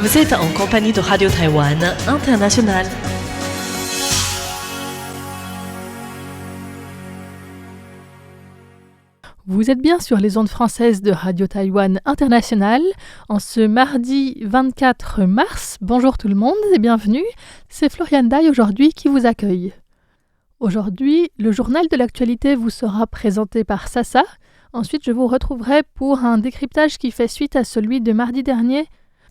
Vous êtes en compagnie de Radio Taïwan International. Vous êtes bien sur les ondes françaises de Radio Taïwan International en ce mardi 24 mars. Bonjour tout le monde et bienvenue. C'est Floriane Dai aujourd'hui qui vous accueille. Aujourd'hui, le journal de l'actualité vous sera présenté par Sasa. Ensuite, je vous retrouverai pour un décryptage qui fait suite à celui de mardi dernier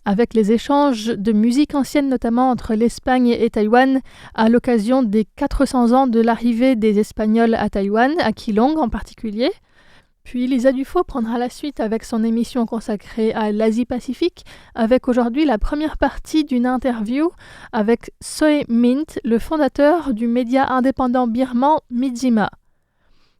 avec les échanges de musique ancienne notamment entre l'Espagne et Taïwan à l'occasion des 400 ans de l'arrivée des Espagnols à Taïwan, à Keelung en particulier. Puis Lisa Dufaux prendra la suite avec son émission consacrée à l'Asie-Pacifique, avec aujourd'hui la première partie d'une interview avec Soe Mint, le fondateur du média indépendant birman Midzima.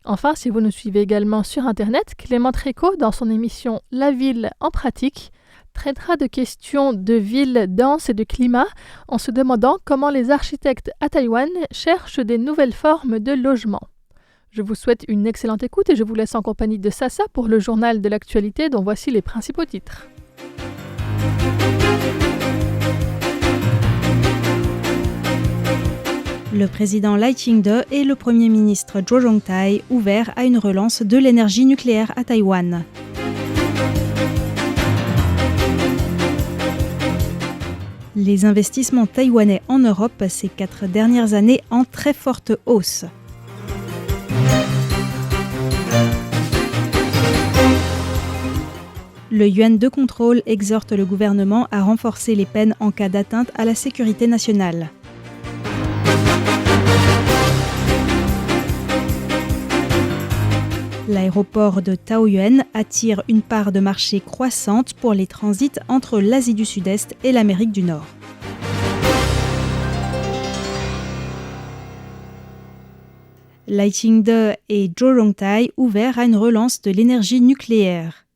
Enfin, si vous nous suivez également sur Internet, Clément Tréco, dans son émission La ville en pratique, traitera de questions de ville dense et de climat en se demandant comment les architectes à Taïwan cherchent des nouvelles formes de logement. Je vous souhaite une excellente écoute et je vous laisse en compagnie de Sasa pour le journal de l'actualité dont voici les principaux titres. Le président Lai Ching-te et le premier ministre Zhuo Zhongtai ouverts à une relance de l'énergie nucléaire à Taïwan. Les investissements taïwanais en Europe ces 4 dernières années en très forte hausse. Le yuan de contrôle exhorte le gouvernement à renforcer les peines en cas d'atteinte à la sécurité nationale. L'aéroport de Taoyuan attire une part de marché croissante pour les transits entre l'Asie du Sud-Est et l'Amérique du Nord. Lai Ching-te et Zhuo Zhongtai ouverts à une relance de l'énergie nucléaire.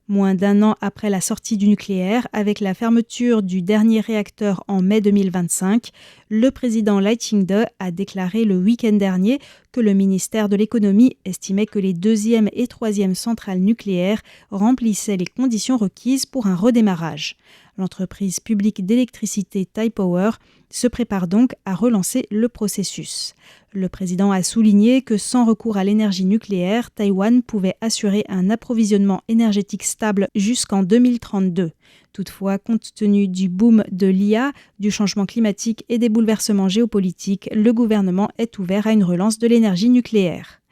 Moins d'un an après la sortie du nucléaire, avec la fermeture du dernier réacteur en mai 2025, le président Lai Ching-te a déclaré le week-end dernier que le ministère de l'économie estimait que les 2e et 3e centrales nucléaires remplissaient les conditions requises pour un redémarrage. L'entreprise publique d'électricité Taipower se prépare donc à relancer le processus. Le président a souligné que sans recours à l'énergie nucléaire, Taïwan pouvait assurer un approvisionnement énergétique stable jusqu'en 2032. Toutefois, compte tenu du boom de l'IA, du changement climatique et des bouleversements géopolitiques, le gouvernement est ouvert à une relance de l'énergie nucléaire.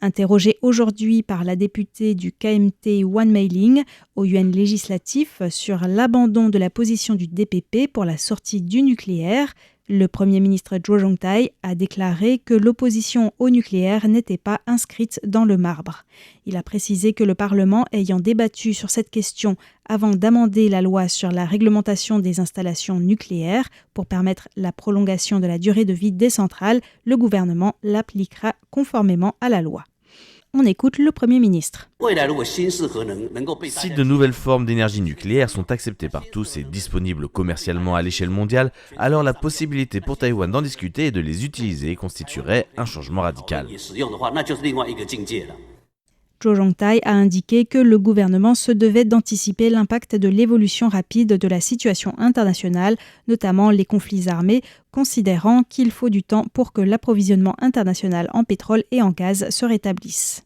Interrogée aujourd'hui par la députée du KMT Wan Meiling au yuan législatif sur l'abandon de la position du DPP pour la sortie du nucléaire, le Premier ministre Zhuo Zhongtai a déclaré que l'opposition au nucléaire n'était pas inscrite dans le marbre. Il a précisé que le Parlement ayant débattu sur cette question avant d'amender la loi sur la réglementation des installations nucléaires pour permettre la prolongation de la durée de vie des centrales, le gouvernement l'appliquera conformément à la loi. On écoute le Premier ministre. Si de nouvelles formes d'énergie nucléaire sont acceptées par tous et disponibles commercialement à l'échelle mondiale, alors la possibilité pour Taïwan d'en discuter et de les utiliser constituerait un changement radical. Zhuo Zhongtai a indiqué que le gouvernement se devait d'anticiper l'impact de l'évolution rapide de la situation internationale, notamment les conflits armés, considérant qu'il faut du temps pour que l'approvisionnement international en pétrole et en gaz se rétablisse.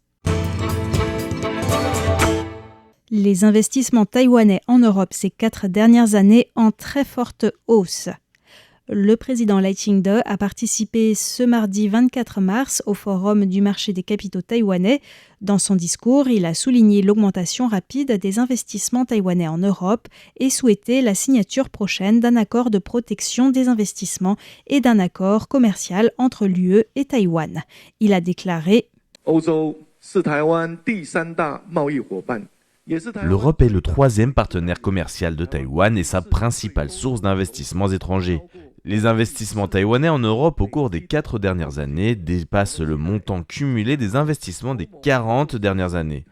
Les investissements taïwanais en Europe ces 4 dernières années en très forte hausse. Le président Lai Ching-te a participé ce mardi 24 mars au Forum du marché des capitaux taïwanais. Dans son discours, il a souligné l'augmentation rapide des investissements taïwanais en Europe et souhaité la signature prochaine d'un accord de protection des investissements et d'un accord commercial entre l'UE et Taïwan. Il a déclaré « L'Europe est le 3e partenaire commercial de Taïwan et sa principale source d'investissements étrangers. Les investissements taïwanais en Europe au cours des 4 dernières années dépassent le montant cumulé des investissements des 40 dernières années.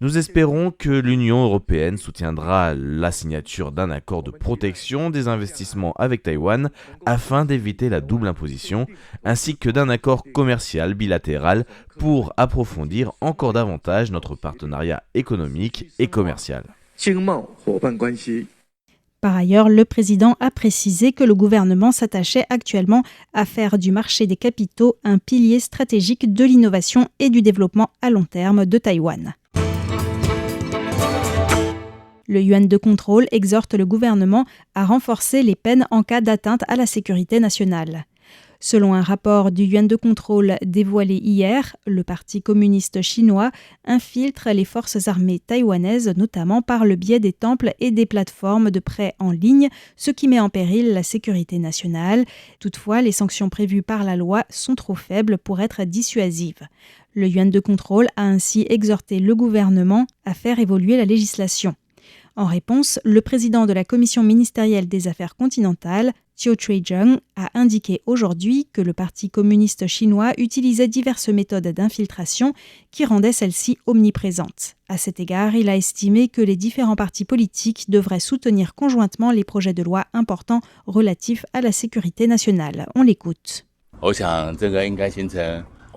Nous espérons que l'Union européenne soutiendra la signature d'un accord de protection des investissements avec Taïwan afin d'éviter la double imposition, ainsi que d'un accord commercial bilatéral pour approfondir encore davantage notre partenariat économique et commercial. Par ailleurs, le président a précisé que le gouvernement s'attachait actuellement à faire du marché des capitaux un pilier stratégique de l'innovation et du développement à long terme de Taïwan. Le yuan de contrôle exhorte le gouvernement à renforcer les peines en cas d'atteinte à la sécurité nationale. Selon un rapport du yuan de contrôle dévoilé hier, le Parti communiste chinois infiltre les forces armées taïwanaises, notamment par le biais des temples et des plateformes de prêt en ligne, ce qui met en péril la sécurité nationale. Toutefois, les sanctions prévues par la loi sont trop faibles pour être dissuasives. Le yuan de contrôle a ainsi exhorté le gouvernement à faire évoluer la législation. En réponse, le président de la Commission ministérielle des Affaires continentales, Chiu Cui-jung, a indiqué aujourd'hui que le Parti communiste chinois utilisait diverses méthodes d'infiltration qui rendaient celles-ci omniprésentes. À cet égard, il a estimé que les différents partis politiques devraient soutenir conjointement les projets de loi importants relatifs à la sécurité nationale. On l'écoute.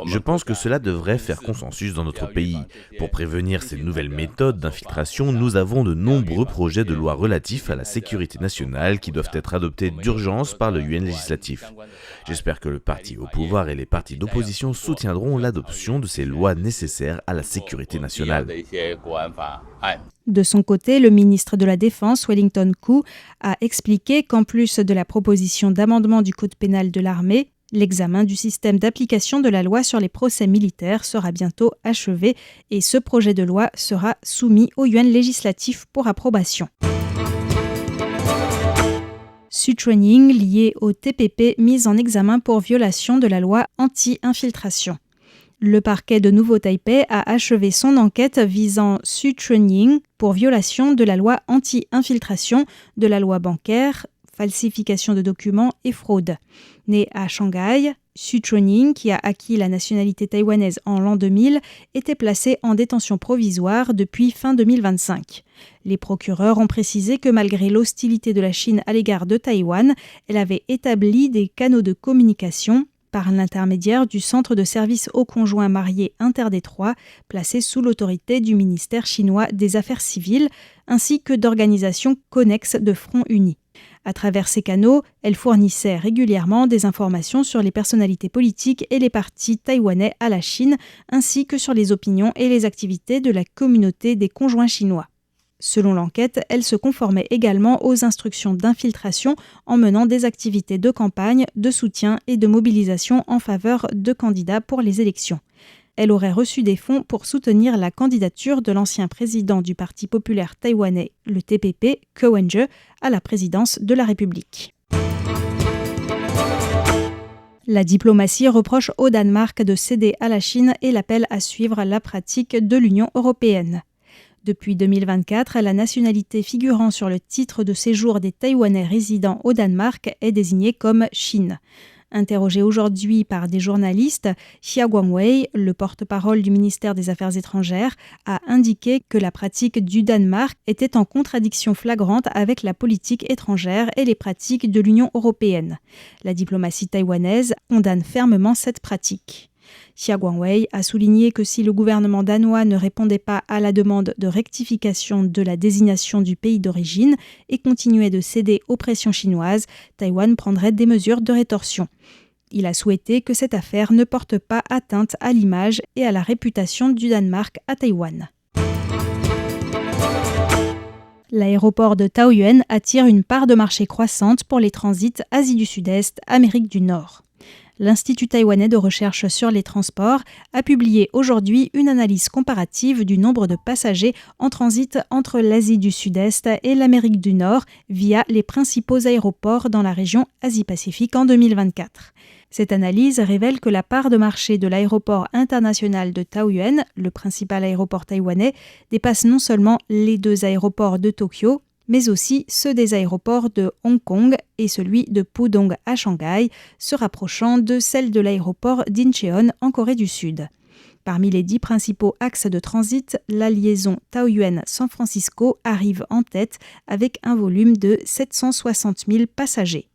Je pense que cela devrait faire consensus dans notre pays. Pour prévenir ces nouvelles méthodes d'infiltration, nous avons de nombreux projets de loi relatifs à la sécurité nationale qui doivent être adoptés d'urgence par le yuan législatif. J'espère que le parti au pouvoir et les partis d'opposition soutiendront l'adoption de ces lois nécessaires à la sécurité nationale. De son côté, le ministre de la Défense, Wellington Koo, a expliqué qu'en plus de la proposition d'amendement du Code pénal de l'armée, l'examen du système d'application de la loi sur les procès militaires sera bientôt achevé et ce projet de loi sera soumis au yuan législatif pour approbation. Su Chunying, lié au TPP, mis en examen pour violation de la loi anti-infiltration. Le parquet de Nouveau-Taipei a achevé son enquête visant Su Chunying pour violation de la loi anti-infiltration, de la loi bancaire, falsification de documents et fraude. Né à Shanghai, Su Chunying, qui a acquis la nationalité taïwanaise en l'an 2000, était placé en détention provisoire depuis fin 2025. Les procureurs ont précisé que malgré l'hostilité de la Chine à l'égard de Taïwan, elle avait établi des canaux de communication par l'intermédiaire du Centre de services aux conjoints mariés interdétroits, placé sous l'autorité du ministère chinois des Affaires civiles, ainsi que d'organisations connexes de Front Uni. À travers ces canaux, elle fournissait régulièrement des informations sur les personnalités politiques et les partis taïwanais à la Chine, ainsi que sur les opinions et les activités de la communauté des conjoints chinois. Selon l'enquête, elle se conformait également aux instructions d'infiltration en menant des activités de campagne, de soutien et de mobilisation en faveur de candidats pour les élections. Elle aurait reçu des fonds pour soutenir la candidature de l'ancien président du Parti populaire taïwanais, le TPP, Ko Wen-je, à la présidence de la République. La diplomatie reproche au Danemark de céder à la Chine et l'appelle à suivre la pratique de l'Union européenne. Depuis 2024, la nationalité figurant sur le titre de séjour des Taïwanais résidant au Danemark est désignée comme Chine. Interrogé aujourd'hui par des journalistes, Xia Guangwei, le porte-parole du ministère des Affaires étrangères, a indiqué que la pratique du Danemark était en contradiction flagrante avec la politique étrangère et les pratiques de l'Union européenne. La diplomatie taïwanaise condamne fermement cette pratique. Xia Guangwei a souligné que si le gouvernement danois ne répondait pas à la demande de rectification de la désignation du pays d'origine et continuait de céder aux pressions chinoises, Taïwan prendrait des mesures de rétorsion. Il a souhaité que cette affaire ne porte pas atteinte à l'image et à la réputation du Danemark à Taïwan. L'aéroport de Taoyuan attire une part de marché croissante pour les transits Asie du Sud-Est, Amérique du Nord. L'Institut taïwanais de recherche sur les transports a publié aujourd'hui une analyse comparative du nombre de passagers en transit entre l'Asie du Sud-Est et l'Amérique du Nord via les principaux aéroports dans la région Asie-Pacifique en 2024. Cette analyse révèle que la part de marché de l'aéroport international de Taoyuan, le principal aéroport taïwanais, dépasse non seulement les deux aéroports de Tokyo, mais aussi ceux des aéroports de Hong Kong et celui de Pudong à Shanghai, se rapprochant de celle de l'aéroport d'Incheon en Corée du Sud. Parmi les 10 principaux axes de transit, la liaison Taoyuan-San Francisco arrive en tête avec un volume de 760 000 passagers.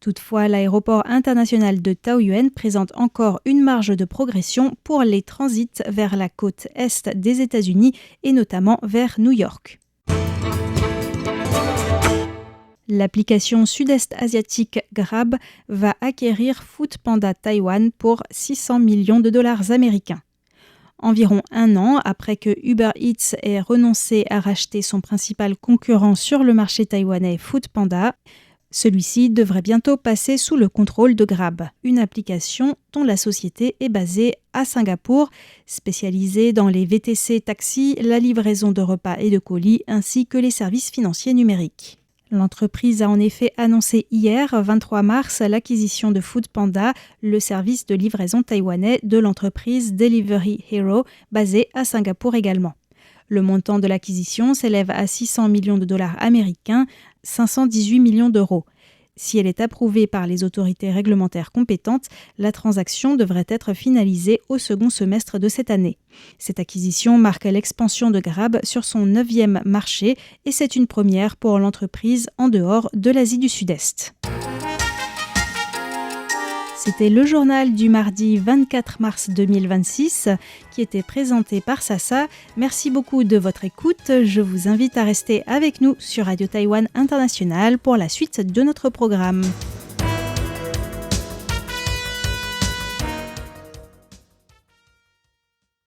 Toutefois, l'aéroport international de Taoyuan présente encore une marge de progression pour les transits vers la côte est des États-Unis et notamment vers New York. L'application sud-est asiatique Grab va acquérir Foodpanda Taïwan pour 600 millions de dollars américains. Environ un an après que Uber Eats ait renoncé à racheter son principal concurrent sur le marché taïwanais Foodpanda, celui-ci devrait bientôt passer sous le contrôle de Grab, une application dont la société est basée à Singapour, spécialisée dans les VTC taxis, la livraison de repas et de colis, ainsi que les services financiers numériques. L'entreprise a en effet annoncé hier, 23 mars, l'acquisition de Foodpanda, le service de livraison taïwanais de l'entreprise Delivery Hero, basée à Singapour également. Le montant de l'acquisition s'élève à 600 millions de dollars américains, 518 millions d'euros. Si elle est approuvée par les autorités réglementaires compétentes, la transaction devrait être finalisée au second semestre de cette année. Cette acquisition marque l'expansion de Grab sur son 9e marché et c'est une première pour l'entreprise en dehors de l'Asie du Sud-Est. C'était le journal du mardi 24 mars 2026 qui était présenté par Sasa. Merci beaucoup de votre écoute. Je vous invite à rester avec nous sur Radio Taïwan International pour la suite de notre programme.